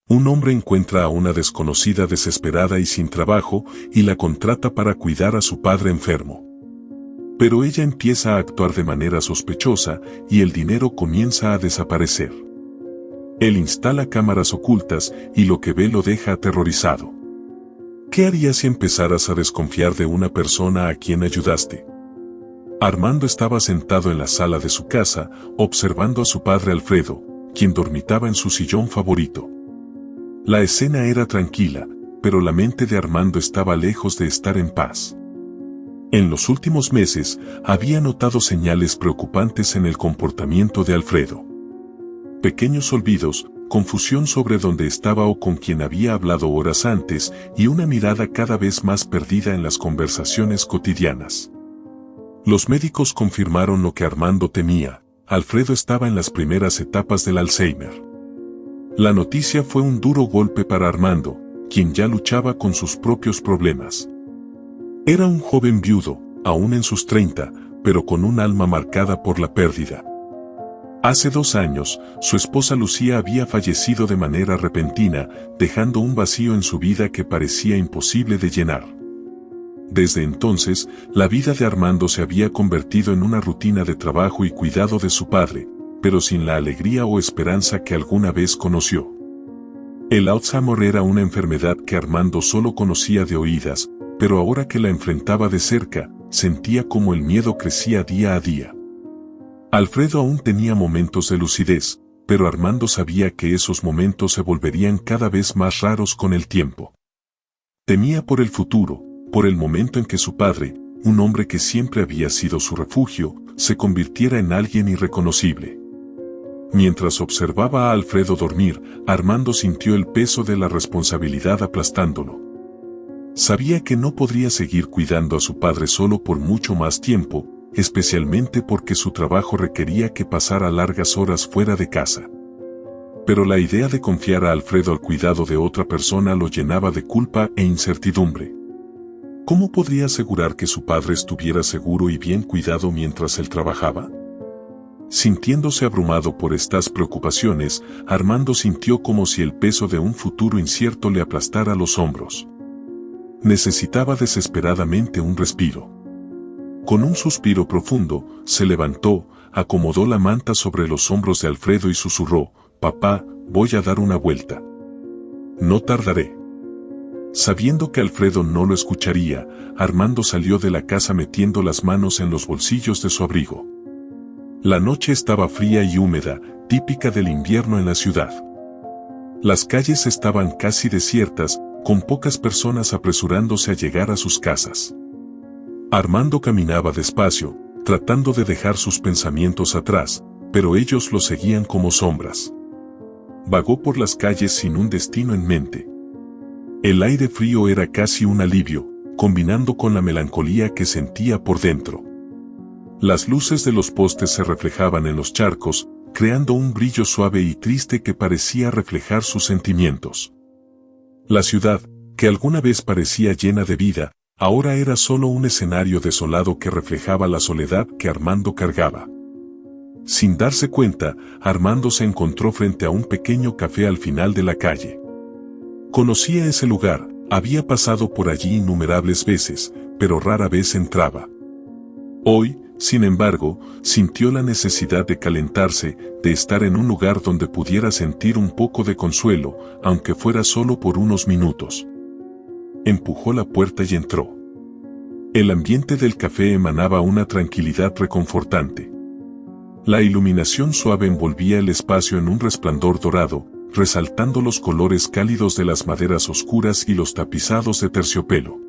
Un hombre encuentra a una desconocida desesperada y sin trabajo y la contrata para cuidar a su padre enfermo. Pero ella empieza a actuar de manera sospechosa y el dinero comienza a desaparecer. Él instala cámaras ocultas y lo que ve lo deja aterrorizado. ¿Qué harías si empezaras a desconfiar de una persona a quien ayudaste? Armando estaba sentado en la sala de su casa, observando a su padre Alfredo, quien dormitaba en su sillón favorito. La escena era tranquila, pero la mente de Armando estaba lejos de estar en paz. En los últimos meses, había notado señales preocupantes en el comportamiento de Alfredo. Pequeños olvidos, confusión sobre dónde estaba o con quién había hablado horas antes, y una mirada cada vez más perdida en las conversaciones cotidianas. Los médicos confirmaron lo que Armando temía: Alfredo estaba en las primeras etapas del Alzheimer. La noticia fue un duro golpe para Armando, quien ya luchaba con sus propios problemas. Era un joven viudo, aún en sus 30, pero con un alma marcada por la pérdida. Hace 2 años, su esposa Lucía había fallecido de manera repentina, dejando un vacío en su vida que parecía imposible de llenar. Desde entonces, la vida de Armando se había convertido en una rutina de trabajo y cuidado de su padre, pero sin la alegría o esperanza que alguna vez conoció. El Alzheimer era una enfermedad que Armando solo conocía de oídas, pero ahora que la enfrentaba de cerca, sentía como el miedo crecía día a día. Alfredo aún tenía momentos de lucidez, pero Armando sabía que esos momentos se volverían cada vez más raros con el tiempo. Temía por el futuro, por el momento en que su padre, un hombre que siempre había sido su refugio, se convirtiera en alguien irreconocible. Mientras observaba a Alfredo dormir, Armando sintió el peso de la responsabilidad aplastándolo. Sabía que no podría seguir cuidando a su padre solo por mucho más tiempo, especialmente porque su trabajo requería que pasara largas horas fuera de casa. Pero la idea de confiar a Alfredo al cuidado de otra persona lo llenaba de culpa e incertidumbre. ¿Cómo podría asegurar que su padre estuviera seguro y bien cuidado mientras él trabajaba? Sintiéndose abrumado por estas preocupaciones, Armando sintió como si el peso de un futuro incierto le aplastara los hombros. Necesitaba desesperadamente un respiro. Con un suspiro profundo, se levantó, acomodó la manta sobre los hombros de Alfredo y susurró: «Papá, voy a dar una vuelta. No tardaré». Sabiendo que Alfredo no lo escucharía, Armando salió de la casa metiendo las manos en los bolsillos de su abrigo. La noche estaba fría y húmeda, típica del invierno en la ciudad. Las calles estaban casi desiertas, con pocas personas apresurándose a llegar a sus casas. Armando caminaba despacio, tratando de dejar sus pensamientos atrás, pero ellos lo seguían como sombras. Vagó por las calles sin un destino en mente. El aire frío era casi un alivio, combinando con la melancolía que sentía por dentro. Las luces de los postes se reflejaban en los charcos, creando un brillo suave y triste que parecía reflejar sus sentimientos. La ciudad, que alguna vez parecía llena de vida, ahora era solo un escenario desolado que reflejaba la soledad que Armando cargaba. Sin darse cuenta, Armando se encontró frente a un pequeño café al final de la calle. Conocía ese lugar, había pasado por allí innumerables veces, pero rara vez entraba. Hoy, sin embargo, sintió la necesidad de calentarse, de estar en un lugar donde pudiera sentir un poco de consuelo, aunque fuera solo por unos minutos. Empujó la puerta y entró. El ambiente del café emanaba una tranquilidad reconfortante. La iluminación suave envolvía el espacio en un resplandor dorado, resaltando los colores cálidos de las maderas oscuras y los tapizados de terciopelo.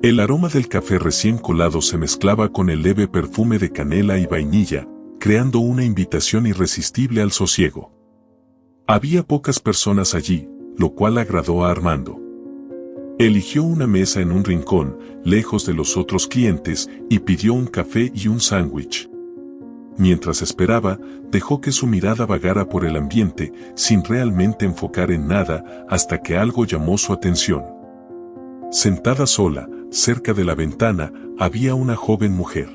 El aroma del café recién colado se mezclaba con el leve perfume de canela y vainilla, creando una invitación irresistible al sosiego. Había pocas personas allí, lo cual agradó a Armando. Eligió una mesa en un rincón, lejos de los otros clientes, y pidió un café y un sándwich. Mientras esperaba, dejó que su mirada vagara por el ambiente, sin realmente enfocar en nada, hasta que algo llamó su atención. Sentada sola, cerca de la ventana, había una joven mujer.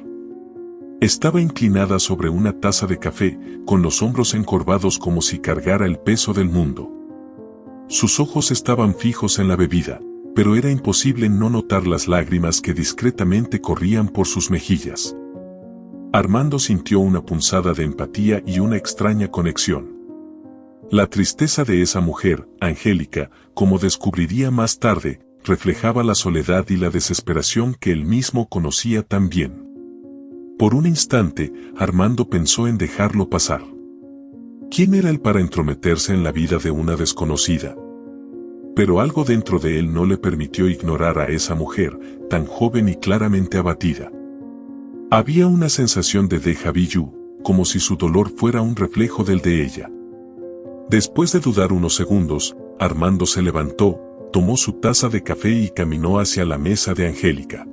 Estaba inclinada sobre una taza de café, con los hombros encorvados como si cargara el peso del mundo. Sus ojos estaban fijos en la bebida, pero era imposible no notar las lágrimas que discretamente corrían por sus mejillas. Armando sintió una punzada de empatía y una extraña conexión. La tristeza de esa mujer, Angélica, como descubriría más tarde, reflejaba la soledad y la desesperación que él mismo conocía tan bien. Por un instante, Armando pensó en dejarlo pasar. ¿Quién era él para entrometerse en la vida de una desconocida? Pero algo dentro de él no le permitió ignorar a esa mujer, tan joven y claramente abatida. Había una sensación de déjà vu, como si su dolor fuera un reflejo del de ella. Después de dudar unos segundos, Armando se levantó, tomó su taza de café y caminó hacia la mesa de Angélica.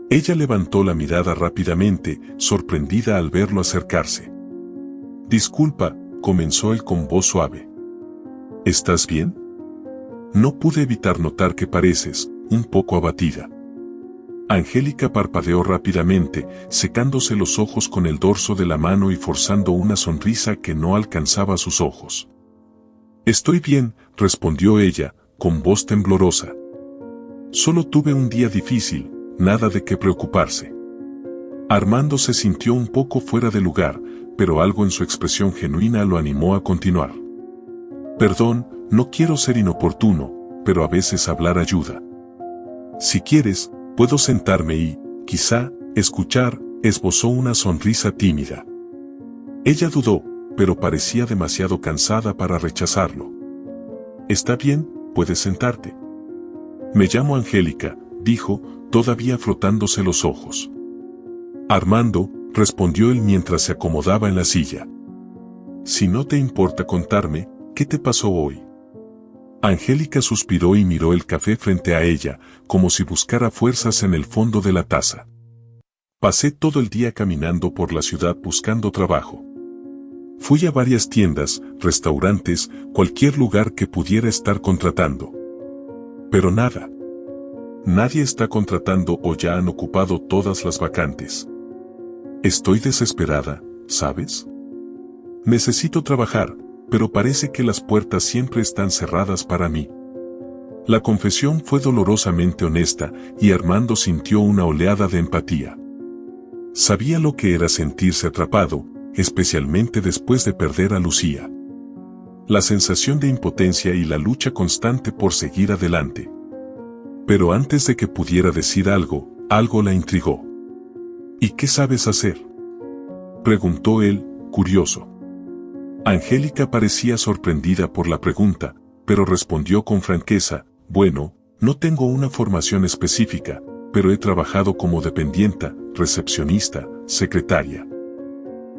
Ella levantó la mirada rápidamente, sorprendida al verlo acercarse. «Disculpa», comenzó él con voz suave. «¿Estás bien?» No pude evitar notar que pareces un poco abatida. Angélica parpadeó rápidamente, secándose los ojos con el dorso de la mano y forzando una sonrisa que no alcanzaba sus ojos. «Estoy bien», respondió ella, con voz temblorosa. «Solo tuve un día difícil, nada de qué preocuparse». Armando se sintió un poco fuera de lugar, pero algo en su expresión genuina lo animó a continuar. «Perdón, no quiero ser inoportuno, pero a veces hablar ayuda. Si quieres, puedo sentarme y, quizá, escuchar», esbozó una sonrisa tímida. Ella dudó, pero parecía demasiado cansada para rechazarlo. «Está bien, puedes sentarte». «Me llamo Angélica», dijo, todavía frotándose los ojos. «Armando», respondió él mientras se acomodaba en la silla. «Si no te importa contarme, ¿qué te pasó hoy?». Angélica suspiró y miró el café frente a ella, como si buscara fuerzas en el fondo de la taza. «Pasé todo el día caminando por la ciudad buscando trabajo. Fui a varias tiendas, restaurantes, cualquier lugar que pudiera estar contratando. Pero nada. Nadie está contratando o ya han ocupado todas las vacantes. Estoy desesperada, ¿sabes? Necesito trabajar, pero parece que las puertas siempre están cerradas para mí». La confesión fue dolorosamente honesta y Armando sintió una oleada de empatía. Sabía lo que era sentirse atrapado, especialmente después de perder a Lucía. La sensación de impotencia y la lucha constante por seguir adelante. Pero antes de que pudiera decir algo, algo la intrigó. «¿Y qué sabes hacer?», preguntó él, curioso. Angélica parecía sorprendida por la pregunta, pero respondió con franqueza: «Bueno, no tengo una formación específica, pero he trabajado como dependienta, recepcionista, secretaria.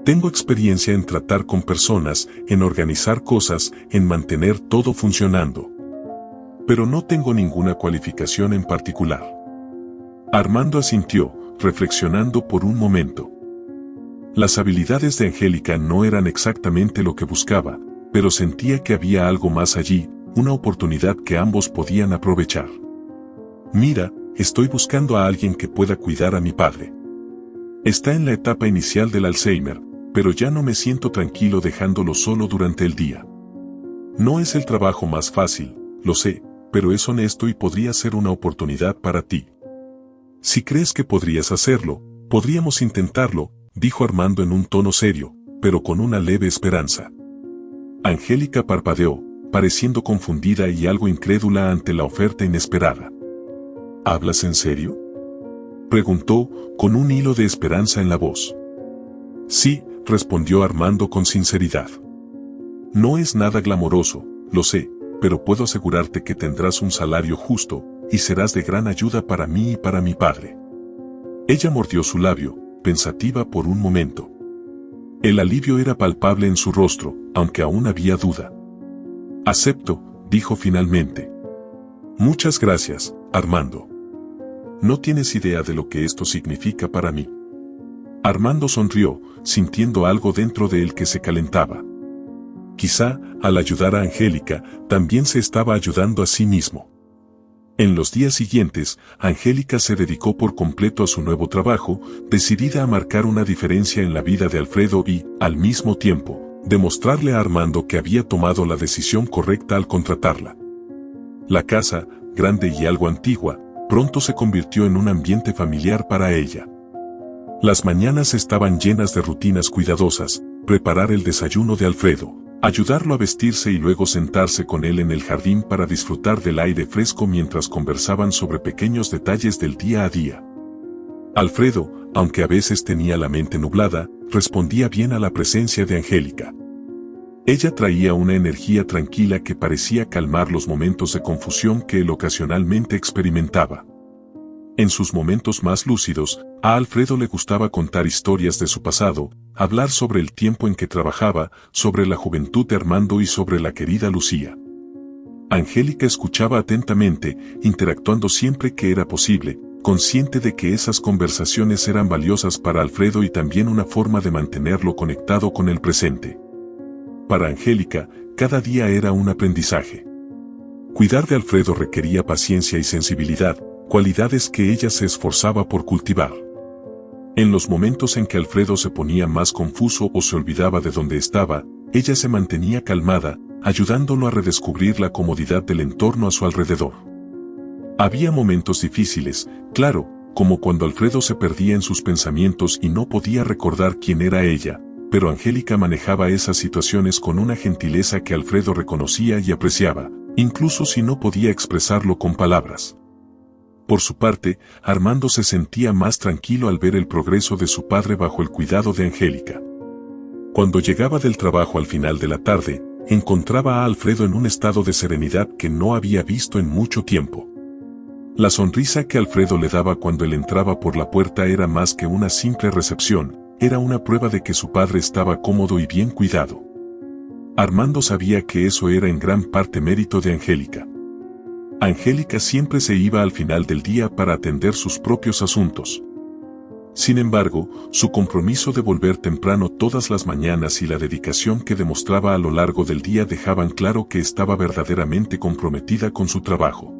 Tengo experiencia en tratar con personas, en organizar cosas, en mantener todo funcionando. Pero no tengo ninguna cualificación en particular». Armando asintió, reflexionando por un momento. Las habilidades de Angélica no eran exactamente lo que buscaba, pero sentía que había algo más allí, una oportunidad que ambos podían aprovechar. «Mira, estoy buscando a alguien que pueda cuidar a mi padre. Está en la etapa inicial del Alzheimer, pero ya no me siento tranquilo dejándolo solo durante el día. No es el trabajo más fácil, lo sé, pero es honesto y podría ser una oportunidad para ti. Si crees que podrías hacerlo, podríamos intentarlo», dijo Armando en un tono serio, pero con una leve esperanza. Angélica parpadeó, pareciendo confundida y algo incrédula ante la oferta inesperada. «¿Hablas en serio?», preguntó, con un hilo de esperanza en la voz. «Sí», respondió Armando con sinceridad. «No es nada glamoroso, lo sé, pero puedo asegurarte que tendrás un salario justo, y serás de gran ayuda para mí y para mi padre». Ella mordió su labio, pensativa por un momento. El alivio era palpable en su rostro, aunque aún había duda. «Acepto», dijo finalmente. «Muchas gracias, Armando. No tienes idea de lo que esto significa para mí». Armando sonrió, sintiendo algo dentro de él que se calentaba. Quizá, al ayudar a Angélica, también se estaba ayudando a sí mismo. En los días siguientes, Angélica se dedicó por completo a su nuevo trabajo, decidida a marcar una diferencia en la vida de Alfredo y, al mismo tiempo, demostrarle a Armando que había tomado la decisión correcta al contratarla. La casa, grande y algo antigua, pronto se convirtió en un ambiente familiar para ella. Las mañanas estaban llenas de rutinas cuidadosas: preparar el desayuno de Alfredo, ayudarlo a vestirse y luego sentarse con él en el jardín para disfrutar del aire fresco mientras conversaban sobre pequeños detalles del día a día. Alfredo, aunque a veces tenía la mente nublada, respondía bien a la presencia de Angélica. Ella traía una energía tranquila que parecía calmar los momentos de confusión que él ocasionalmente experimentaba. En sus momentos más lúcidos, a Alfredo le gustaba contar historias de su pasado, hablar sobre el tiempo en que trabajaba, sobre la juventud de Armando y sobre la querida Lucía. Angélica escuchaba atentamente, interactuando siempre que era posible, consciente de que esas conversaciones eran valiosas para Alfredo y también una forma de mantenerlo conectado con el presente. Para Angélica, cada día era un aprendizaje. Cuidar de Alfredo requería paciencia y sensibilidad, cualidades que ella se esforzaba por cultivar. En los momentos en que Alfredo se ponía más confuso o se olvidaba de dónde estaba, ella se mantenía calmada, ayudándolo a redescubrir la comodidad del entorno a su alrededor. Había momentos difíciles, claro, como cuando Alfredo se perdía en sus pensamientos y no podía recordar quién era ella, pero Angélica manejaba esas situaciones con una gentileza que Alfredo reconocía y apreciaba, incluso si no podía expresarlo con palabras. Por su parte, Armando se sentía más tranquilo al ver el progreso de su padre bajo el cuidado de Angélica. Cuando llegaba del trabajo al final de la tarde, encontraba a Alfredo en un estado de serenidad que no había visto en mucho tiempo. La sonrisa que Alfredo le daba cuando él entraba por la puerta era más que una simple recepción, era una prueba de que su padre estaba cómodo y bien cuidado. Armando sabía que eso era en gran parte mérito de Angélica. Angélica siempre se iba al final del día para atender sus propios asuntos. Sin embargo, su compromiso de volver temprano todas las mañanas y la dedicación que demostraba a lo largo del día dejaban claro que estaba verdaderamente comprometida con su trabajo.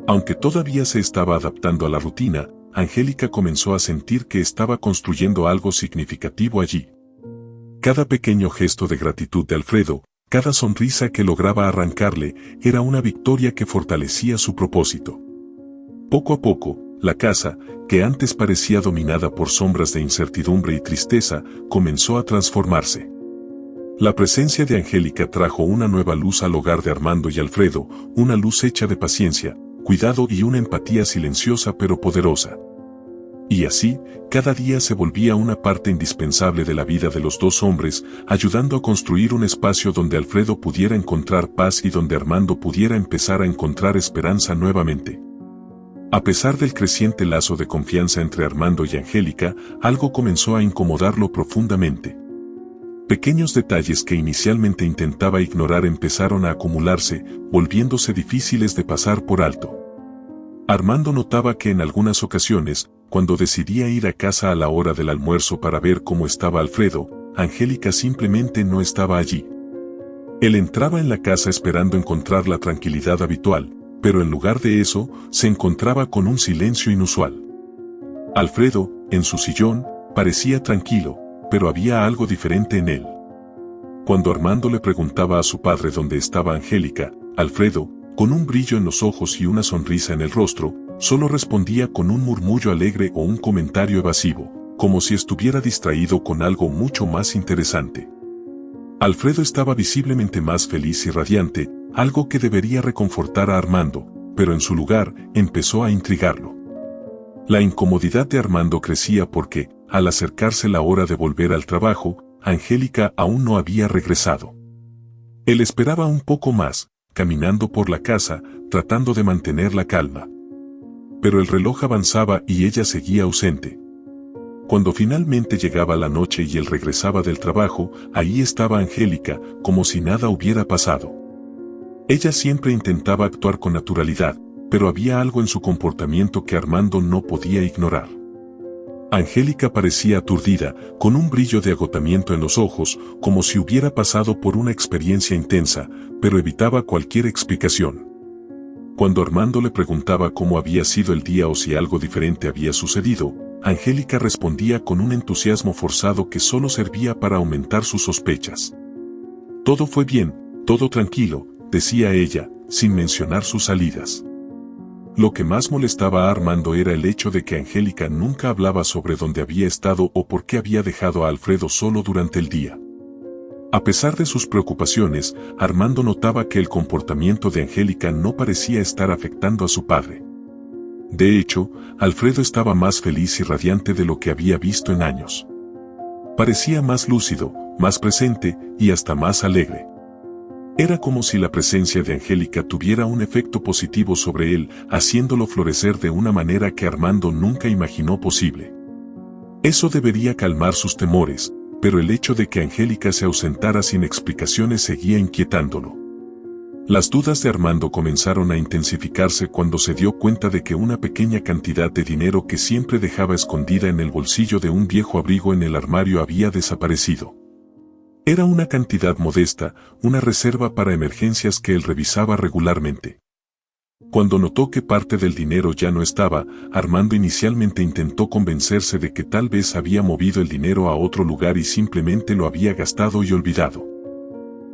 Aunque todavía se estaba adaptando a la rutina, Angélica comenzó a sentir que estaba construyendo algo significativo allí. Cada pequeño gesto de gratitud de Alfredo, cada sonrisa que lograba arrancarle, era una victoria que fortalecía su propósito. Poco a poco, la casa, que antes parecía dominada por sombras de incertidumbre y tristeza, comenzó a transformarse. La presencia de Angélica trajo una nueva luz al hogar de Armando y Alfredo, una luz hecha de paciencia, cuidado y una empatía silenciosa pero poderosa. Y así, cada día se volvía una parte indispensable de la vida de los dos hombres, ayudando a construir un espacio donde Alfredo pudiera encontrar paz y donde Armando pudiera empezar a encontrar esperanza nuevamente. A pesar del creciente lazo de confianza entre Armando y Angélica, algo comenzó a incomodarlo profundamente. Pequeños detalles que inicialmente intentaba ignorar empezaron a acumularse, volviéndose difíciles de pasar por alto. Armando notaba que en algunas ocasiones, cuando decidía ir a casa a la hora del almuerzo para ver cómo estaba Alfredo, Angélica simplemente no estaba allí. Él entraba en la casa esperando encontrar la tranquilidad habitual, pero en lugar de eso, se encontraba con un silencio inusual. Alfredo, en su sillón, parecía tranquilo, pero había algo diferente en él. Cuando Armando le preguntaba a su padre dónde estaba Angélica, Alfredo, con un brillo en los ojos y una sonrisa en el rostro, solo respondía con un murmullo alegre o un comentario evasivo, como si estuviera distraído con algo mucho más interesante. Alfredo estaba visiblemente más feliz y radiante, algo que debería reconfortar a Armando, pero en su lugar, empezó a intrigarlo. La incomodidad de Armando crecía porque, al acercarse la hora de volver al trabajo, Angélica aún no había regresado. Él esperaba un poco más, caminando por la casa, tratando de mantener la calma. Pero el reloj avanzaba y ella seguía ausente. Cuando finalmente llegaba la noche y él regresaba del trabajo, ahí estaba Angélica, como si nada hubiera pasado. Ella siempre intentaba actuar con naturalidad, pero había algo en su comportamiento que Armando no podía ignorar. Angélica parecía aturdida, con un brillo de agotamiento en los ojos, como si hubiera pasado por una experiencia intensa, pero evitaba cualquier explicación. Cuando Armando le preguntaba cómo había sido el día o si algo diferente había sucedido, Angélica respondía con un entusiasmo forzado que solo servía para aumentar sus sospechas. Todo fue bien, todo tranquilo, decía ella, sin mencionar sus salidas. Lo que más molestaba a Armando era el hecho de que Angélica nunca hablaba sobre dónde había estado o por qué había dejado a Alfredo solo durante el día. A pesar de sus preocupaciones, Armando notaba que el comportamiento de Angélica no parecía estar afectando a su padre. De hecho, Alfredo estaba más feliz y radiante de lo que había visto en años. Parecía más lúcido, más presente y hasta más alegre. Era como si la presencia de Angélica tuviera un efecto positivo sobre él, haciéndolo florecer de una manera que Armando nunca imaginó posible. Eso debería calmar sus temores, pero el hecho de que Angélica se ausentara sin explicaciones seguía inquietándolo. Las dudas de Armando comenzaron a intensificarse cuando se dio cuenta de que una pequeña cantidad de dinero que siempre dejaba escondida en el bolsillo de un viejo abrigo en el armario había desaparecido. Era una cantidad modesta, una reserva para emergencias que él revisaba regularmente. Cuando notó que parte del dinero ya no estaba, Armando inicialmente intentó convencerse de que tal vez había movido el dinero a otro lugar y simplemente lo había gastado y olvidado.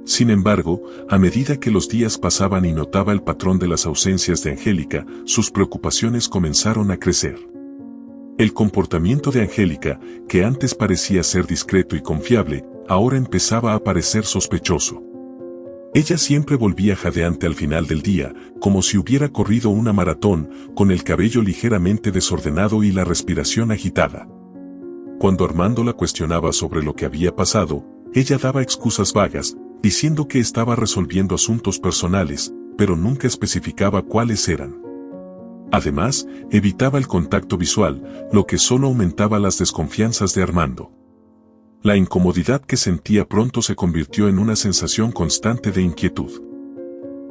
Sin embargo, a medida que los días pasaban y notaba el patrón de las ausencias de Angélica, sus preocupaciones comenzaron a crecer. El comportamiento de Angélica, que antes parecía ser discreto y confiable, ahora empezaba a parecer sospechoso. Ella siempre volvía jadeante al final del día, como si hubiera corrido una maratón, con el cabello ligeramente desordenado y la respiración agitada. Cuando Armando la cuestionaba sobre lo que había pasado, ella daba excusas vagas, diciendo que estaba resolviendo asuntos personales, pero nunca especificaba cuáles eran. Además, evitaba el contacto visual, lo que solo aumentaba las desconfianzas de Armando. La incomodidad que sentía pronto se convirtió en una sensación constante de inquietud.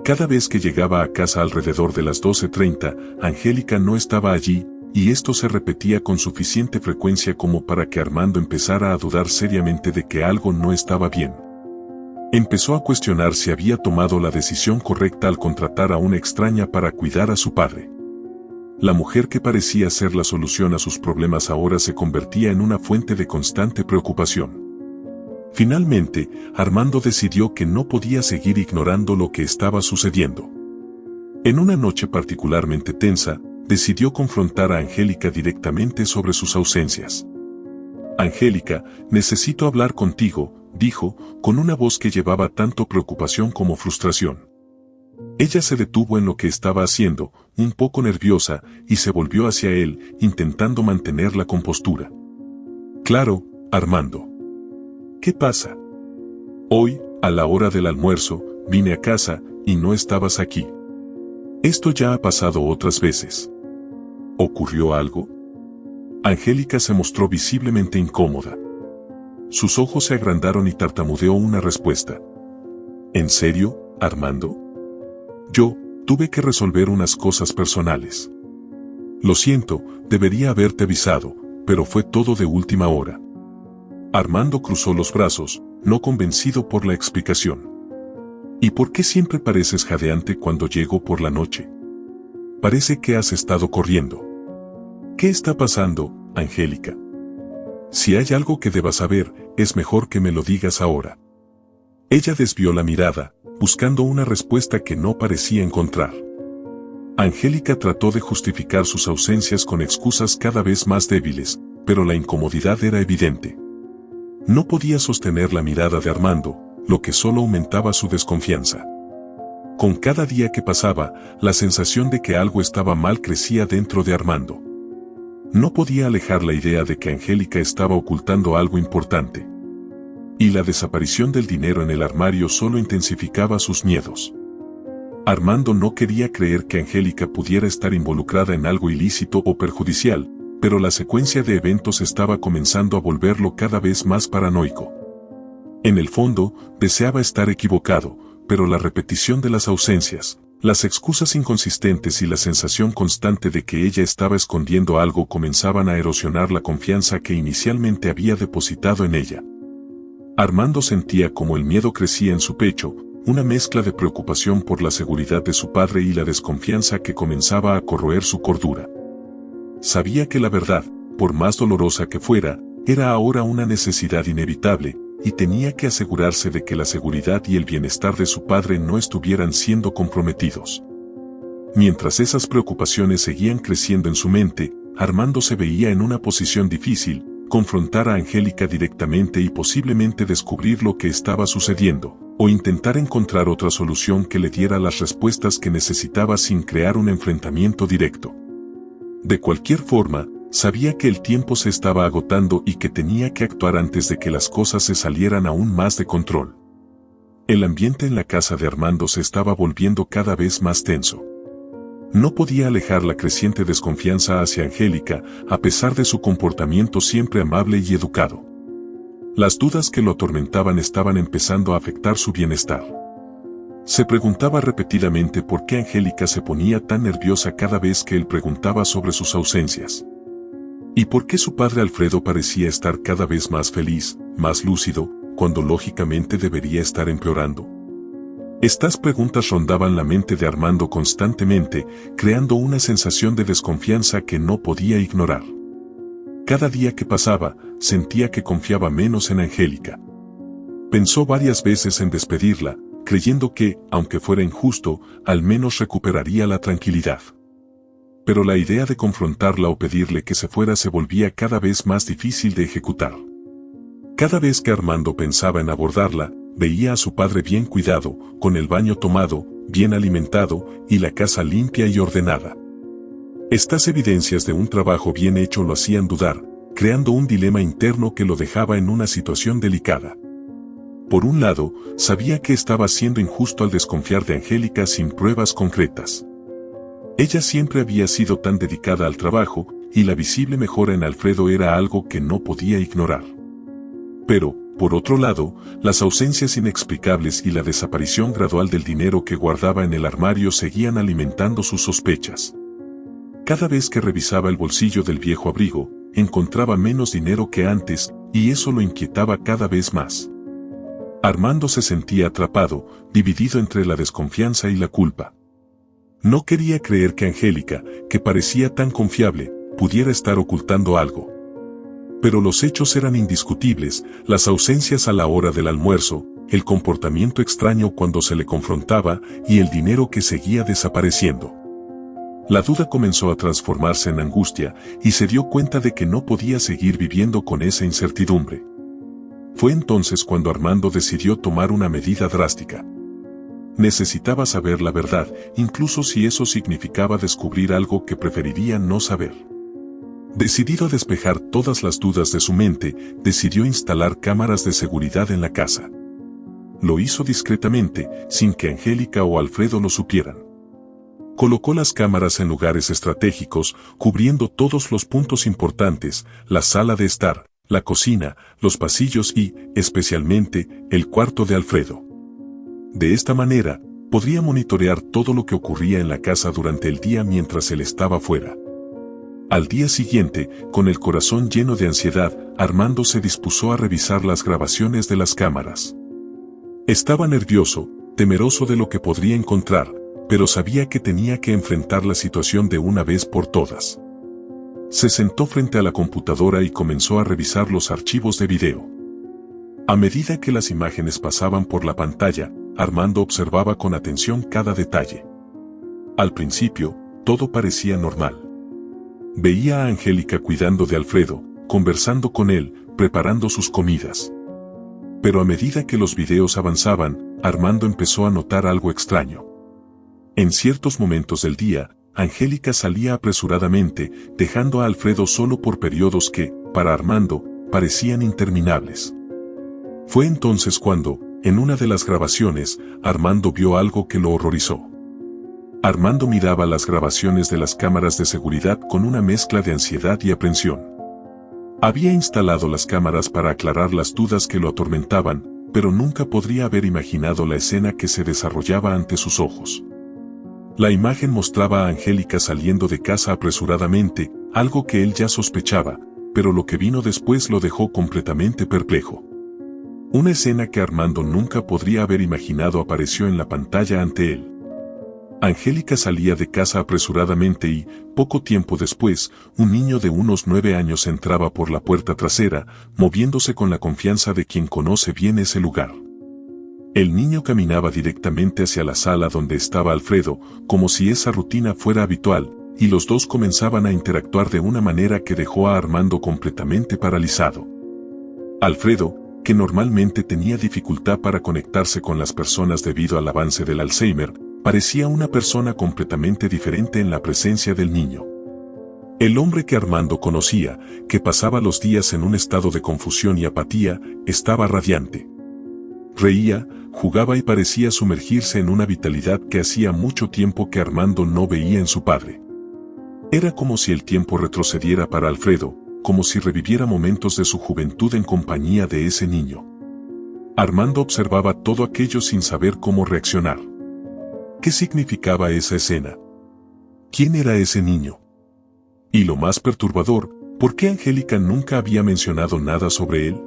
Cada vez que llegaba a casa alrededor de las 12:30, Angélica no estaba allí, y esto se repetía con suficiente frecuencia como para que Armando empezara a dudar seriamente de que algo no estaba bien. Empezó a cuestionar si había tomado la decisión correcta al contratar a una extraña para cuidar a su padre. La mujer que parecía ser la solución a sus problemas ahora se convertía en una fuente de constante preocupación. Finalmente, Armando decidió que no podía seguir ignorando lo que estaba sucediendo. En una noche particularmente tensa, decidió confrontar a Angélica directamente sobre sus ausencias. «Angélica, necesito hablar contigo», dijo, con una voz que llevaba tanto preocupación como frustración. Ella se detuvo en lo que estaba haciendo, un poco nerviosa, y se volvió hacia él, intentando mantener la compostura. «Claro, Armando. ¿Qué pasa? Hoy, a la hora del almuerzo, vine a casa, y no estabas aquí. Esto ya ha pasado otras veces. ¿Ocurrió algo?» Angélica se mostró visiblemente incómoda. Sus ojos se agrandaron y tartamudeó una respuesta. «¿En serio, Armando? Yo tuve que resolver unas cosas personales. Lo siento, debería haberte avisado, pero fue todo de última hora». Armando cruzó los brazos, no convencido por la explicación. «¿Y por qué siempre pareces jadeante cuando llego por la noche? Parece que has estado corriendo. ¿Qué está pasando, Angélica? Si hay algo que debas saber, es mejor que me lo digas ahora». Ella desvió la mirada, buscando una respuesta que no parecía encontrar. Angélica trató de justificar sus ausencias con excusas cada vez más débiles, pero la incomodidad era evidente. No podía sostener la mirada de Armando, lo que solo aumentaba su desconfianza. Con cada día que pasaba, la sensación de que algo estaba mal crecía dentro de Armando. No podía alejar la idea de que Angélica estaba ocultando algo importante. Y la desaparición del dinero en el armario solo intensificaba sus miedos. Armando no quería creer que Angélica pudiera estar involucrada en algo ilícito o perjudicial, pero la secuencia de eventos estaba comenzando a volverlo cada vez más paranoico. En el fondo, deseaba estar equivocado, pero la repetición de las ausencias, las excusas inconsistentes y la sensación constante de que ella estaba escondiendo algo comenzaban a erosionar la confianza que inicialmente había depositado en ella. Armando sentía como el miedo crecía en su pecho, una mezcla de preocupación por la seguridad de su padre y la desconfianza que comenzaba a corroer su cordura. Sabía que la verdad, por más dolorosa que fuera, era ahora una necesidad inevitable, y tenía que asegurarse de que la seguridad y el bienestar de su padre no estuvieran siendo comprometidos. Mientras esas preocupaciones seguían creciendo en su mente, Armando se veía en una posición difícil: confrontar a Angélica directamente y posiblemente descubrir lo que estaba sucediendo, o intentar encontrar otra solución que le diera las respuestas que necesitaba sin crear un enfrentamiento directo. De cualquier forma, sabía que el tiempo se estaba agotando y que tenía que actuar antes de que las cosas se salieran aún más de control. El ambiente en la casa de Armando se estaba volviendo cada vez más tenso. No podía alejar la creciente desconfianza hacia Angélica, a pesar de su comportamiento siempre amable y educado. Las dudas que lo atormentaban estaban empezando a afectar su bienestar. Se preguntaba repetidamente por qué Angélica se ponía tan nerviosa cada vez que él preguntaba sobre sus ausencias. ¿Y por qué su padre Alfredo parecía estar cada vez más feliz, más lúcido, cuando lógicamente debería estar empeorando? Estas preguntas rondaban la mente de Armando constantemente, creando una sensación de desconfianza que no podía ignorar. Cada día que pasaba, sentía que confiaba menos en Angélica. Pensó varias veces en despedirla, creyendo que, aunque fuera injusto, al menos recuperaría la tranquilidad. Pero la idea de confrontarla o pedirle que se fuera se volvía cada vez más difícil de ejecutar. Cada vez que Armando pensaba en abordarla, veía a su padre bien cuidado, con el baño tomado, bien alimentado, y la casa limpia y ordenada. Estas evidencias de un trabajo bien hecho lo hacían dudar, creando un dilema interno que lo dejaba en una situación delicada. Por un lado, sabía que estaba siendo injusto al desconfiar de Angélica sin pruebas concretas. Ella siempre había sido tan dedicada al trabajo, y la visible mejora en Alfredo era algo que no podía ignorar. Pero, por otro lado, las ausencias inexplicables y la desaparición gradual del dinero que guardaba en el armario seguían alimentando sus sospechas. Cada vez que revisaba el bolsillo del viejo abrigo, encontraba menos dinero que antes, y eso lo inquietaba cada vez más. Armando se sentía atrapado, dividido entre la desconfianza y la culpa. No quería creer que Angélica, que parecía tan confiable, pudiera estar ocultando algo. Pero los hechos eran indiscutibles: las ausencias a la hora del almuerzo, el comportamiento extraño cuando se le confrontaba y el dinero que seguía desapareciendo. La duda comenzó a transformarse en angustia y se dio cuenta de que no podía seguir viviendo con esa incertidumbre. Fue entonces cuando Armando decidió tomar una medida drástica. Necesitaba saber la verdad, incluso si eso significaba descubrir algo que preferiría no saber. Decidido a despejar todas las dudas de su mente, decidió instalar cámaras de seguridad en la casa. Lo hizo discretamente, sin que Angélica o Alfredo lo supieran. Colocó las cámaras en lugares estratégicos, cubriendo todos los puntos importantes: la sala de estar, la cocina, los pasillos y, especialmente, el cuarto de Alfredo. De esta manera, podría monitorear todo lo que ocurría en la casa durante el día mientras él estaba fuera. Al día siguiente, con el corazón lleno de ansiedad, Armando se dispuso a revisar las grabaciones de las cámaras. Estaba nervioso, temeroso de lo que podría encontrar, pero sabía que tenía que enfrentar la situación de una vez por todas. Se sentó frente a la computadora y comenzó a revisar los archivos de video. A medida que las imágenes pasaban por la pantalla, Armando observaba con atención cada detalle. Al principio, todo parecía normal. Veía a Angélica cuidando de Alfredo, conversando con él, preparando sus comidas. Pero a medida que los videos avanzaban, Armando empezó a notar algo extraño. En ciertos momentos del día, Angélica salía apresuradamente, dejando a Alfredo solo por periodos que, para Armando, parecían interminables. Fue entonces cuando, en una de las grabaciones, Armando vio algo que lo horrorizó. Armando miraba las grabaciones de las cámaras de seguridad con una mezcla de ansiedad y aprensión. Había instalado las cámaras para aclarar las dudas que lo atormentaban, pero nunca podría haber imaginado la escena que se desarrollaba ante sus ojos. La imagen mostraba a Angélica saliendo de casa apresuradamente, algo que él ya sospechaba, pero lo que vino después lo dejó completamente perplejo. Una escena que Armando nunca podría haber imaginado apareció en la pantalla ante él. Angélica salía de casa apresuradamente y, poco tiempo después, un niño de unos 9 años entraba por la puerta trasera, moviéndose con la confianza de quien conoce bien ese lugar. El niño caminaba directamente hacia la sala donde estaba Alfredo, como si esa rutina fuera habitual, y los dos comenzaban a interactuar de una manera que dejó a Armando completamente paralizado. Alfredo, que normalmente tenía dificultad para conectarse con las personas debido al avance del Alzheimer, parecía una persona completamente diferente en la presencia del niño. El hombre que Armando conocía, que pasaba los días en un estado de confusión y apatía, estaba radiante. Reía, jugaba y parecía sumergirse en una vitalidad que hacía mucho tiempo que Armando no veía en su padre. Era como si el tiempo retrocediera para Alfredo, como si reviviera momentos de su juventud en compañía de ese niño. Armando observaba todo aquello sin saber cómo reaccionar. ¿Qué significaba esa escena? ¿Quién era ese niño? Y lo más perturbador, ¿por qué Angélica nunca había mencionado nada sobre él?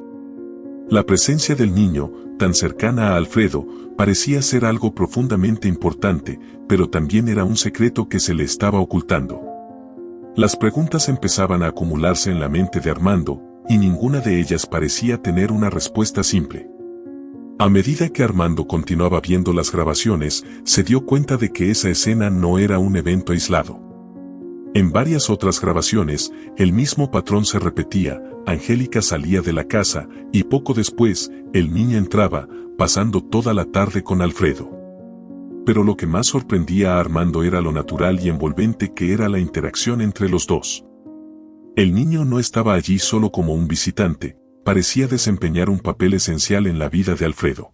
La presencia del niño, tan cercana a Alfredo, parecía ser algo profundamente importante, pero también era un secreto que se le estaba ocultando. Las preguntas empezaban a acumularse en la mente de Armando, y ninguna de ellas parecía tener una respuesta simple. A medida que Armando continuaba viendo las grabaciones, se dio cuenta de que esa escena no era un evento aislado. En varias otras grabaciones, el mismo patrón se repetía: Angélica salía de la casa, y poco después, el niño entraba, pasando toda la tarde con Alfredo. Pero lo que más sorprendía a Armando era lo natural y envolvente que era la interacción entre los dos. El niño no estaba allí solo como un visitante, parecía desempeñar un papel esencial en la vida de Alfredo.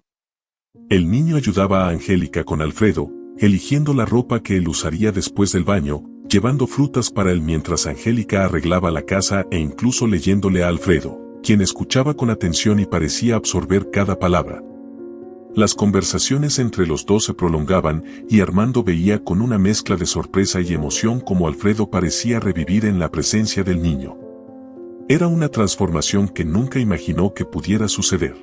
El niño ayudaba a Angélica con Alfredo, eligiendo la ropa que él usaría después del baño, llevando frutas para él mientras Angélica arreglaba la casa e incluso leyéndole a Alfredo, quien escuchaba con atención y parecía absorber cada palabra. Las conversaciones entre los dos se prolongaban y Armando veía con una mezcla de sorpresa y emoción cómo Alfredo parecía revivir en la presencia del niño. Era una transformación que nunca imaginó que pudiera suceder.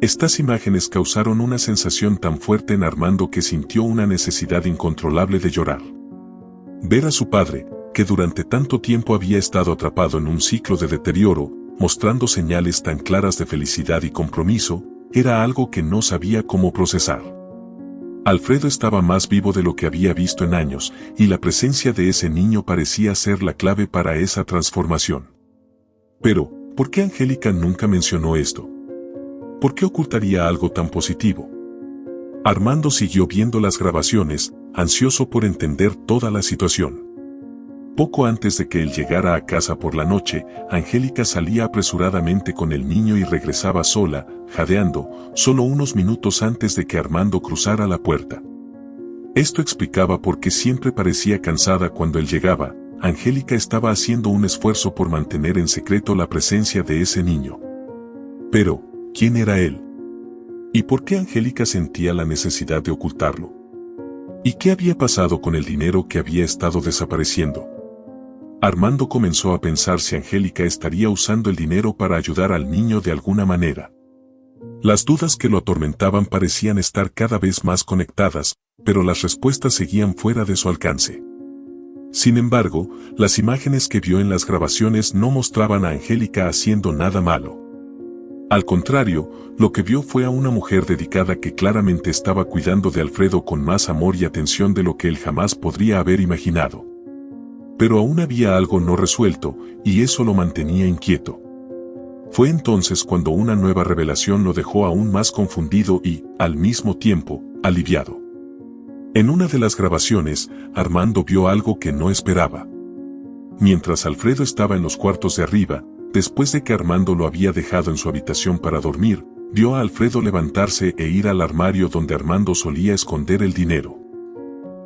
Estas imágenes causaron una sensación tan fuerte en Armando que sintió una necesidad incontrolable de llorar. Ver a su padre, que durante tanto tiempo había estado atrapado en un ciclo de deterioro, mostrando señales tan claras de felicidad y compromiso, era algo que no sabía cómo procesar. Alfredo estaba más vivo de lo que había visto en años, y la presencia de ese niño parecía ser la clave para esa transformación. Pero, ¿por qué Angélica nunca mencionó esto? ¿Por qué ocultaría algo tan positivo? Armando siguió viendo las grabaciones, ansioso por entender toda la situación. Poco antes de que él llegara a casa por la noche, Angélica salía apresuradamente con el niño y regresaba sola, jadeando, solo unos minutos antes de que Armando cruzara la puerta. Esto explicaba por qué siempre parecía cansada cuando él llegaba. Angélica estaba haciendo un esfuerzo por mantener en secreto la presencia de ese niño. Pero, ¿quién era él? ¿Y por qué Angélica sentía la necesidad de ocultarlo? ¿Y qué había pasado con el dinero que había estado desapareciendo? Armando comenzó a pensar si Angélica estaría usando el dinero para ayudar al niño de alguna manera. Las dudas que lo atormentaban parecían estar cada vez más conectadas, pero las respuestas seguían fuera de su alcance. Sin embargo, las imágenes que vio en las grabaciones no mostraban a Angélica haciendo nada malo. Al contrario, lo que vio fue a una mujer dedicada que claramente estaba cuidando de Alfredo con más amor y atención de lo que él jamás podría haber imaginado. Pero aún había algo no resuelto, y eso lo mantenía inquieto. Fue entonces cuando una nueva revelación lo dejó aún más confundido y, al mismo tiempo, aliviado. En una de las grabaciones, Armando vio algo que no esperaba. Mientras Alfredo estaba en los cuartos de arriba, después de que Armando lo había dejado en su habitación para dormir, vio a Alfredo levantarse e ir al armario donde Armando solía esconder el dinero.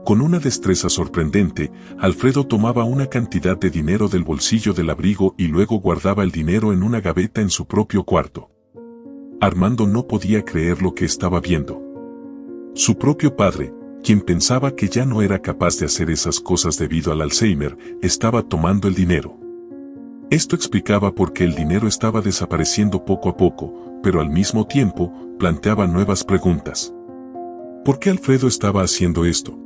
Con una destreza sorprendente, Alfredo tomaba una cantidad de dinero del bolsillo del abrigo y luego guardaba el dinero en una gaveta en su propio cuarto. Armando no podía creer lo que estaba viendo. Su propio padre, quien pensaba que ya no era capaz de hacer esas cosas debido al Alzheimer, estaba tomando el dinero. Esto explicaba por qué el dinero estaba desapareciendo poco a poco, pero al mismo tiempo, planteaba nuevas preguntas. ¿Por qué Alfredo estaba haciendo esto?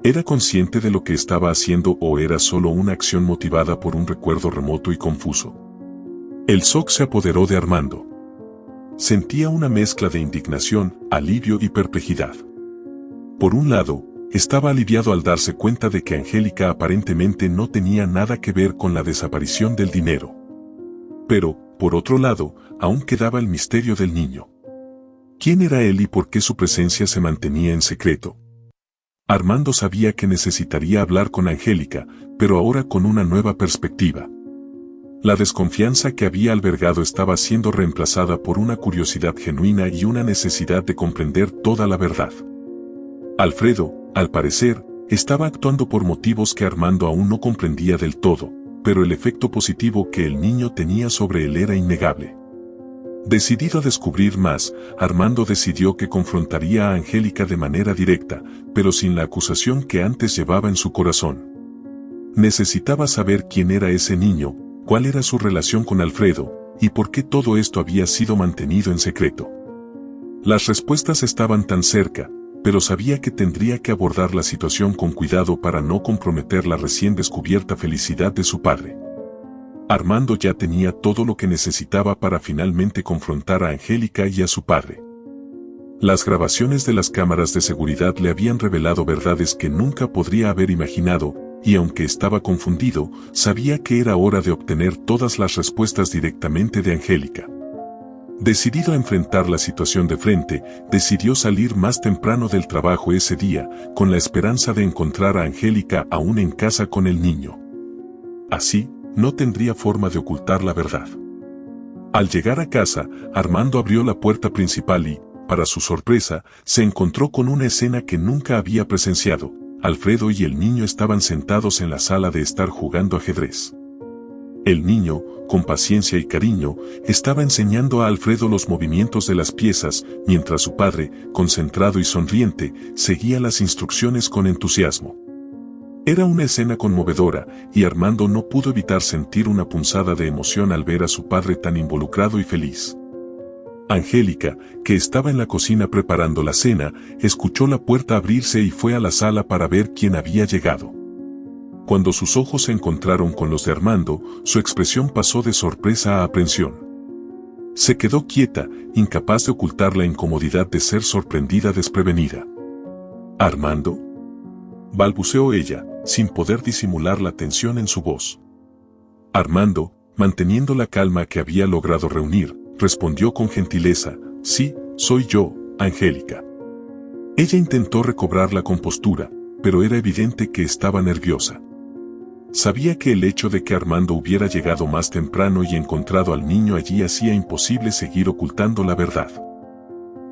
¿Era consciente de lo que estaba haciendo o era solo una acción motivada por un recuerdo remoto y confuso? El shock se apoderó de Armando. Sentía una mezcla de indignación, alivio y perplejidad. Por un lado, estaba aliviado al darse cuenta de que Angélica aparentemente no tenía nada que ver con la desaparición del dinero. Pero, por otro lado, aún quedaba el misterio del niño. ¿Quién era él y por qué su presencia se mantenía en secreto? Armando sabía que necesitaría hablar con Angélica, pero ahora con una nueva perspectiva. La desconfianza que había albergado estaba siendo reemplazada por una curiosidad genuina y una necesidad de comprender toda la verdad. Alfredo, al parecer, estaba actuando por motivos que Armando aún no comprendía del todo, pero el efecto positivo que el niño tenía sobre él era innegable. Decidido a descubrir más, Armando decidió que confrontaría a Angélica de manera directa, pero sin la acusación que antes llevaba en su corazón. Necesitaba saber quién era ese niño, cuál era su relación con Alfredo, y por qué todo esto había sido mantenido en secreto. Las respuestas estaban tan cerca, pero sabía que tendría que abordar la situación con cuidado para no comprometer la recién descubierta felicidad de su padre. Armando ya tenía todo lo que necesitaba para finalmente confrontar a Angélica y a su padre. Las grabaciones de las cámaras de seguridad le habían revelado verdades que nunca podría haber imaginado, y aunque estaba confundido, sabía que era hora de obtener todas las respuestas directamente de Angélica. Decidido a enfrentar la situación de frente, decidió salir más temprano del trabajo ese día, con la esperanza de encontrar a Angélica aún en casa con el niño. Así, no tendría forma de ocultar la verdad. Al llegar a casa, Armando abrió la puerta principal y, para su sorpresa, se encontró con una escena que nunca había presenciado. Alfredo y el niño estaban sentados en la sala de estar jugando ajedrez. El niño, con paciencia y cariño, estaba enseñando a Alfredo los movimientos de las piezas, mientras su padre, concentrado y sonriente, seguía las instrucciones con entusiasmo. Era una escena conmovedora, y Armando no pudo evitar sentir una punzada de emoción al ver a su padre tan involucrado y feliz. Angélica, que estaba en la cocina preparando la cena, escuchó la puerta abrirse y fue a la sala para ver quién había llegado. Cuando sus ojos se encontraron con los de Armando, su expresión pasó de sorpresa a aprensión. Se quedó quieta, incapaz de ocultar la incomodidad de ser sorprendida desprevenida. «¿Armando?», balbuceó ella, sin poder disimular la tensión en su voz. Armando, manteniendo la calma que había logrado reunir, respondió con gentileza: «Sí, soy yo, Angélica». Ella intentó recobrar la compostura, pero era evidente que estaba nerviosa. Sabía que el hecho de que Armando hubiera llegado más temprano y encontrado al niño allí hacía imposible seguir ocultando la verdad.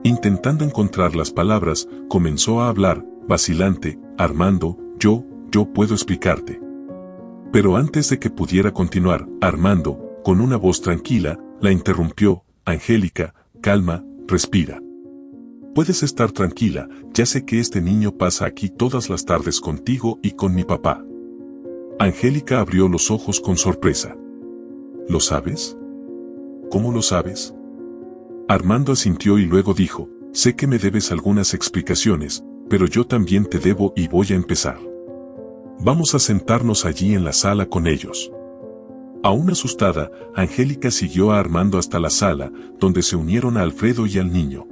Intentando encontrar las palabras, comenzó a hablar, vacilante: «Armando, yo puedo explicarte». Pero antes de que pudiera continuar, Armando, con una voz tranquila, la interrumpió: «Angélica, calma, respira. Puedes estar tranquila, ya sé que este niño pasa aquí todas las tardes contigo y con mi papá». Angélica abrió los ojos con sorpresa. «¿Lo sabes?». «¿Cómo lo sabes?». Armando asintió y luego dijo: «Sé que me debes algunas explicaciones, pero yo también te debo y voy a empezar. Vamos a sentarnos allí en la sala con ellos». Aún asustada, Angélica siguió a Armando hasta la sala, donde se unieron a Alfredo y al niño.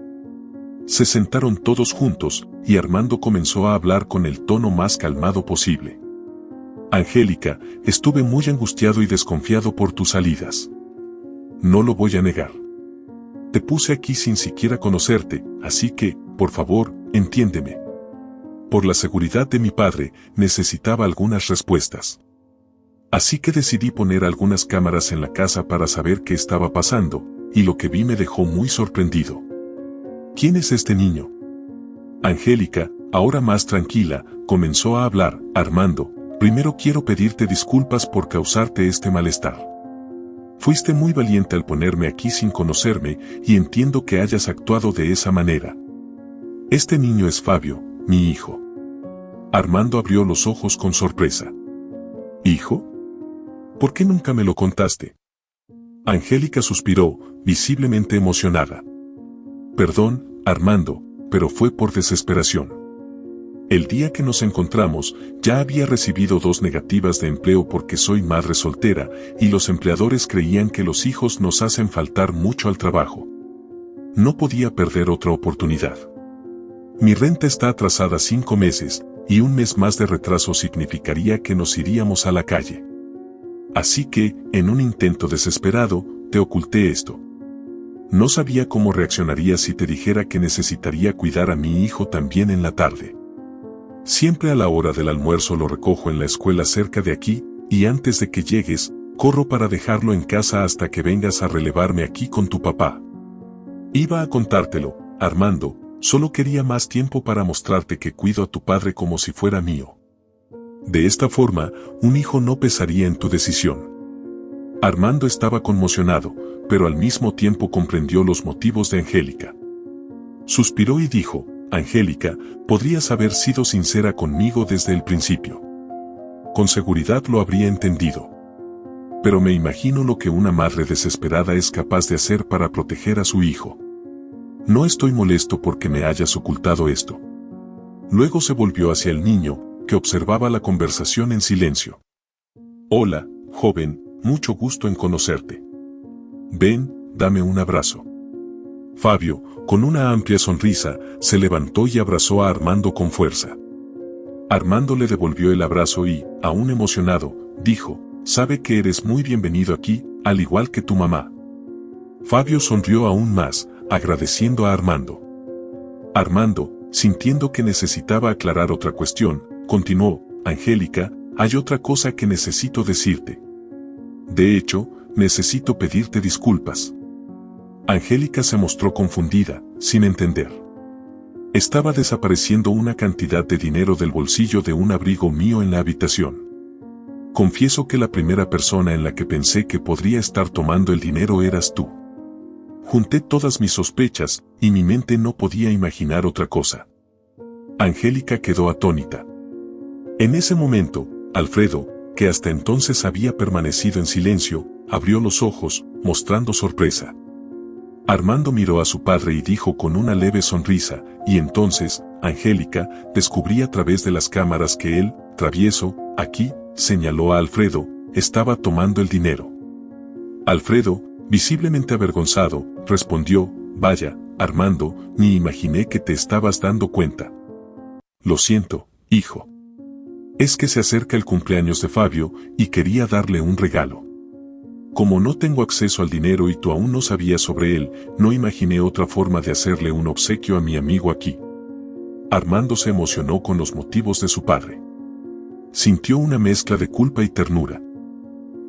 Se sentaron todos juntos, y Armando comenzó a hablar con el tono más calmado posible. «Angélica, estuve muy angustiado y desconfiado por tus salidas. No lo voy a negar. Te puse aquí sin siquiera conocerte, así que, por favor, entiéndeme. Por la seguridad de mi padre, necesitaba algunas respuestas. Así que decidí poner algunas cámaras en la casa para saber qué estaba pasando, y lo que vi me dejó muy sorprendido». «¿Quién es este niño?». Angélica, ahora más tranquila, comenzó a hablar: «Armando, primero quiero pedirte disculpas por causarte este malestar. Fuiste muy valiente al ponerme aquí sin conocerme, y entiendo que hayas actuado de esa manera. Este niño es Fabio, mi hijo». Armando abrió los ojos con sorpresa. «¿Hijo? ¿Por qué nunca me lo contaste?». Angélica suspiró, visiblemente emocionada. «Perdón, Armando, pero fue por desesperación. El día que nos encontramos, ya había recibido 2 negativas de empleo porque soy madre soltera, y los empleadores creían que los hijos nos hacen faltar mucho al trabajo. No podía perder otra oportunidad. Mi renta está atrasada 5 meses, y un mes más de retraso significaría que nos iríamos a la calle. Así que, en un intento desesperado, te oculté esto. No sabía cómo reaccionarías si te dijera que necesitaría cuidar a mi hijo también en la tarde. Siempre a la hora del almuerzo lo recojo en la escuela cerca de aquí, y antes de que llegues, corro para dejarlo en casa hasta que vengas a relevarme aquí con tu papá. Iba a contártelo, Armando, solo quería más tiempo para mostrarte que cuido a tu padre como si fuera mío. De esta forma, un hijo no pesaría en tu decisión. Armando estaba conmocionado, pero al mismo tiempo comprendió los motivos de Angélica. Suspiró y dijo, Angélica, podrías haber sido sincera conmigo desde el principio. Con seguridad lo habría entendido. Pero me imagino lo que una madre desesperada es capaz de hacer para proteger a su hijo. No estoy molesto porque me hayas ocultado esto. Luego se volvió hacia el niño, que observaba la conversación en silencio. Hola, joven, mucho gusto en conocerte. Ven, dame un abrazo. Fabio, con una amplia sonrisa, se levantó y abrazó a Armando con fuerza. Armando le devolvió el abrazo y, aún emocionado, dijo, sabe que eres muy bienvenido aquí, al igual que tu mamá. Fabio sonrió aún más, agradeciendo a Armando. Armando, sintiendo que necesitaba aclarar otra cuestión, continuó, Angélica, hay otra cosa que necesito decirte. De hecho, necesito pedirte disculpas. Angélica se mostró confundida, sin entender. Estaba desapareciendo una cantidad de dinero del bolsillo de un abrigo mío en la habitación. Confieso que la primera persona en la que pensé que podría estar tomando el dinero eras tú. Junté todas mis sospechas, y mi mente no podía imaginar otra cosa. Angélica quedó atónita. En ese momento, Alfredo, que hasta entonces había permanecido en silencio, abrió los ojos, mostrando sorpresa. Armando miró a su padre y dijo con una leve sonrisa, y entonces, Angélica, descubrí a través de las cámaras que él, travieso, aquí, señaló a Alfredo, estaba tomando el dinero. Alfredo, visiblemente avergonzado, respondió, vaya, Armando, ni imaginé que te estabas dando cuenta. Lo siento, hijo. Es que se acerca el cumpleaños de Fabio, y quería darle un regalo. Como no tengo acceso al dinero y tú aún no sabías sobre él, no imaginé otra forma de hacerle un obsequio a mi amigo aquí. Armando se emocionó con los motivos de su padre. Sintió una mezcla de culpa y ternura.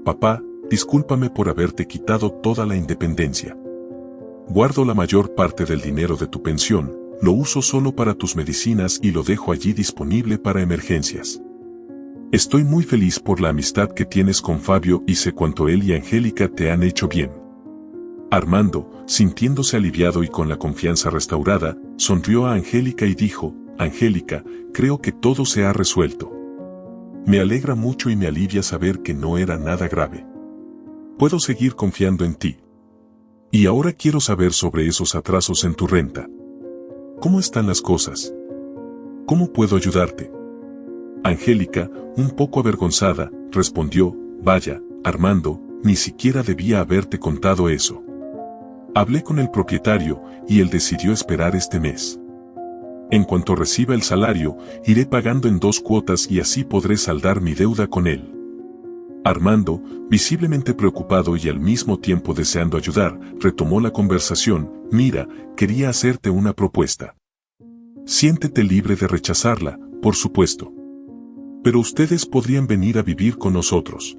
Papá, discúlpame por haberte quitado toda la independencia. Guardo la mayor parte del dinero de tu pensión, lo uso solo para tus medicinas y lo dejo allí disponible para emergencias. Estoy muy feliz por la amistad que tienes con Fabio y sé cuánto él y Angélica te han hecho bien. Armando, sintiéndose aliviado y con la confianza restaurada, sonrió a Angélica y dijo, Angélica, creo que todo se ha resuelto. Me alegra mucho y me alivia saber que no era nada grave. Puedo seguir confiando en ti. Y ahora quiero saber sobre esos atrasos en tu renta. ¿Cómo están las cosas? ¿Cómo puedo ayudarte? Angélica, un poco avergonzada, respondió, vaya, Armando, ni siquiera debía haberte contado eso. Hablé con el propietario, y él decidió esperar este mes. En cuanto reciba el salario, iré pagando en 2 cuotas y así podré saldar mi deuda con él. Armando, visiblemente preocupado y al mismo tiempo deseando ayudar, retomó la conversación, mira, quería hacerte una propuesta. Siéntete libre de rechazarla, por supuesto. Pero ustedes podrían venir a vivir con nosotros.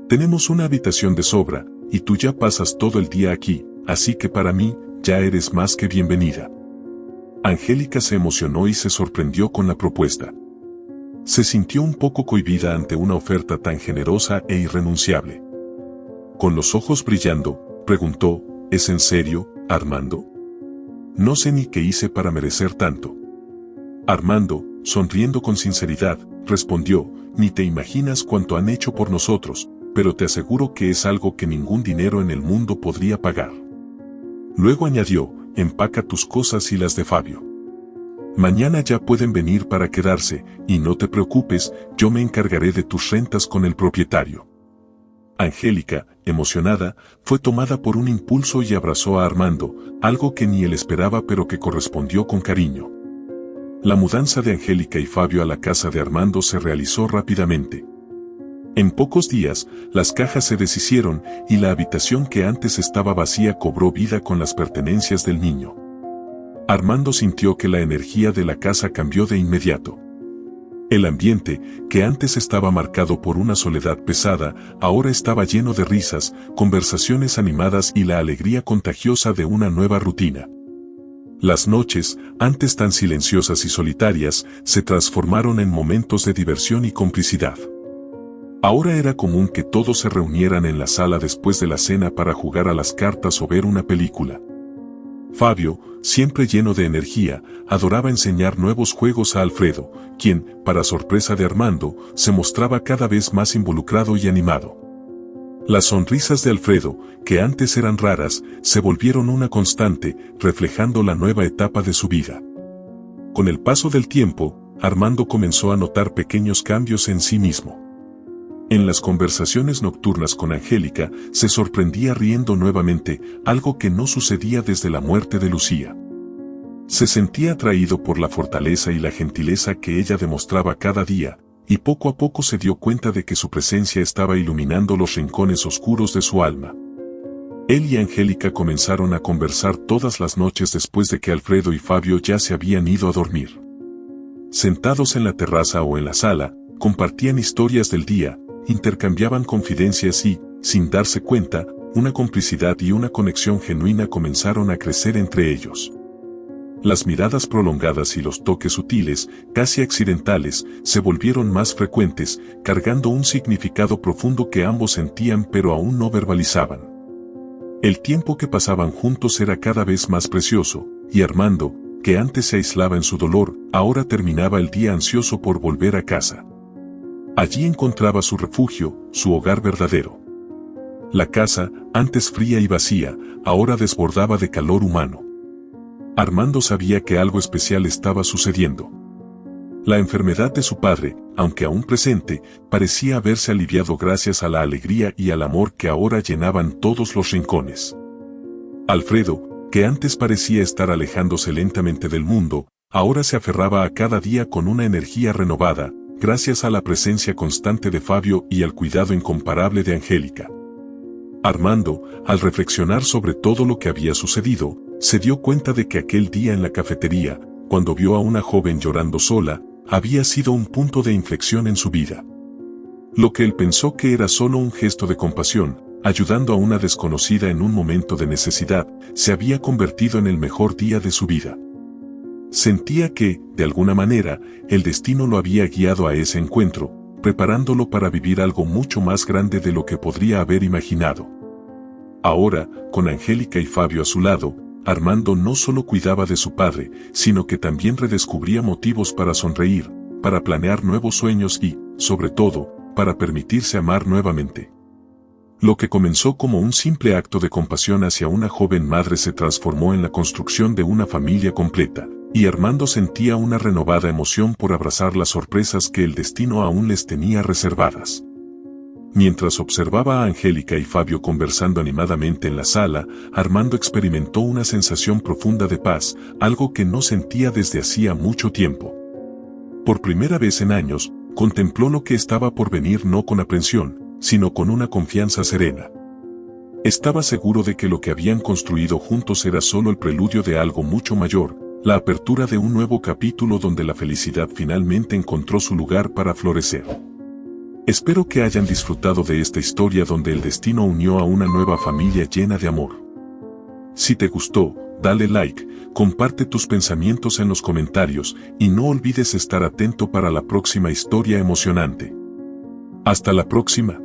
Tenemos una habitación de sobra, y tú ya pasas todo el día aquí, así que para mí, ya eres más que bienvenida. Angélica se emocionó y se sorprendió con la propuesta. Se sintió un poco cohibida ante una oferta tan generosa e irrenunciable. Con los ojos brillando, preguntó, ¿es en serio, Armando? No sé ni qué hice para merecer tanto. Armando, sonriendo con sinceridad, respondió, ni te imaginas cuánto han hecho por nosotros, pero te aseguro que es algo que ningún dinero en el mundo podría pagar. Luego añadió, empaca tus cosas y las de Fabio. Mañana ya pueden venir para quedarse, y no te preocupes, yo me encargaré de tus rentas con el propietario. Angélica, emocionada, fue tomada por un impulso y abrazó a Armando, algo que ni él esperaba pero que correspondió con cariño. La mudanza de Angélica y Fabio a la casa de Armando se realizó rápidamente. En pocos días, las cajas se deshicieron y la habitación que antes estaba vacía cobró vida con las pertenencias del niño. Armando sintió que la energía de la casa cambió de inmediato. El ambiente, que antes estaba marcado por una soledad pesada, ahora estaba lleno de risas, conversaciones animadas y la alegría contagiosa de una nueva rutina. Las noches, antes tan silenciosas y solitarias, se transformaron en momentos de diversión y complicidad. Ahora era común que todos se reunieran en la sala después de la cena para jugar a las cartas o ver una película. Fabio, siempre lleno de energía, adoraba enseñar nuevos juegos a Alfredo, quien, para sorpresa de Armando, se mostraba cada vez más involucrado y animado. Las sonrisas de Alfredo, que antes eran raras, se volvieron una constante, reflejando la nueva etapa de su vida. Con el paso del tiempo, Armando comenzó a notar pequeños cambios en sí mismo. En las conversaciones nocturnas con Angélica, se sorprendía riendo nuevamente, algo que no sucedía desde la muerte de Lucía. Se sentía atraído por la fortaleza y la gentileza que ella demostraba cada día, y poco a poco se dio cuenta de que su presencia estaba iluminando los rincones oscuros de su alma. Él y Angélica comenzaron a conversar todas las noches después de que Alfredo y Fabio ya se habían ido a dormir. Sentados en la terraza o en la sala, compartían historias del día, intercambiaban confidencias y, sin darse cuenta, una complicidad y una conexión genuina comenzaron a crecer entre ellos. Las miradas prolongadas y los toques sutiles, casi accidentales, se volvieron más frecuentes, cargando un significado profundo que ambos sentían pero aún no verbalizaban. El tiempo que pasaban juntos era cada vez más precioso, y Armando, que antes se aislaba en su dolor, ahora terminaba el día ansioso por volver a casa. Allí encontraba su refugio, su hogar verdadero. La casa, antes fría y vacía, ahora desbordaba de calor humano. Armando sabía que algo especial estaba sucediendo. La enfermedad de su padre, aunque aún presente, parecía haberse aliviado gracias a la alegría y al amor que ahora llenaban todos los rincones. Alfredo, que antes parecía estar alejándose lentamente del mundo, ahora se aferraba a cada día con una energía renovada, gracias a la presencia constante de Fabio y al cuidado incomparable de Angélica. Armando, al reflexionar sobre todo lo que había sucedido, se dio cuenta de que aquel día en la cafetería, cuando vio a una joven llorando sola, había sido un punto de inflexión en su vida. Lo que él pensó que era solo un gesto de compasión, ayudando a una desconocida en un momento de necesidad, se había convertido en el mejor día de su vida. Sentía que, de alguna manera, el destino lo había guiado a ese encuentro, preparándolo para vivir algo mucho más grande de lo que podría haber imaginado. Ahora, con Angélica y Fabio a su lado, Armando no solo cuidaba de su padre, sino que también redescubría motivos para sonreír, para planear nuevos sueños y, sobre todo, para permitirse amar nuevamente. Lo que comenzó como un simple acto de compasión hacia una joven madre se transformó en la construcción de una familia completa, y Armando sentía una renovada emoción por abrazar las sorpresas que el destino aún les tenía reservadas. Mientras observaba a Angélica y Fabio conversando animadamente en la sala, Armando experimentó una sensación profunda de paz, algo que no sentía desde hacía mucho tiempo. Por primera vez en años, contempló lo que estaba por venir no con aprensión, sino con una confianza serena. Estaba seguro de que lo que habían construido juntos era solo el preludio de algo mucho mayor, la apertura de un nuevo capítulo donde la felicidad finalmente encontró su lugar para florecer. Espero que hayan disfrutado de esta historia donde el destino unió a una nueva familia llena de amor. Si te gustó, dale like, comparte tus pensamientos en los comentarios y no olvides estar atento para la próxima historia emocionante. Hasta la próxima.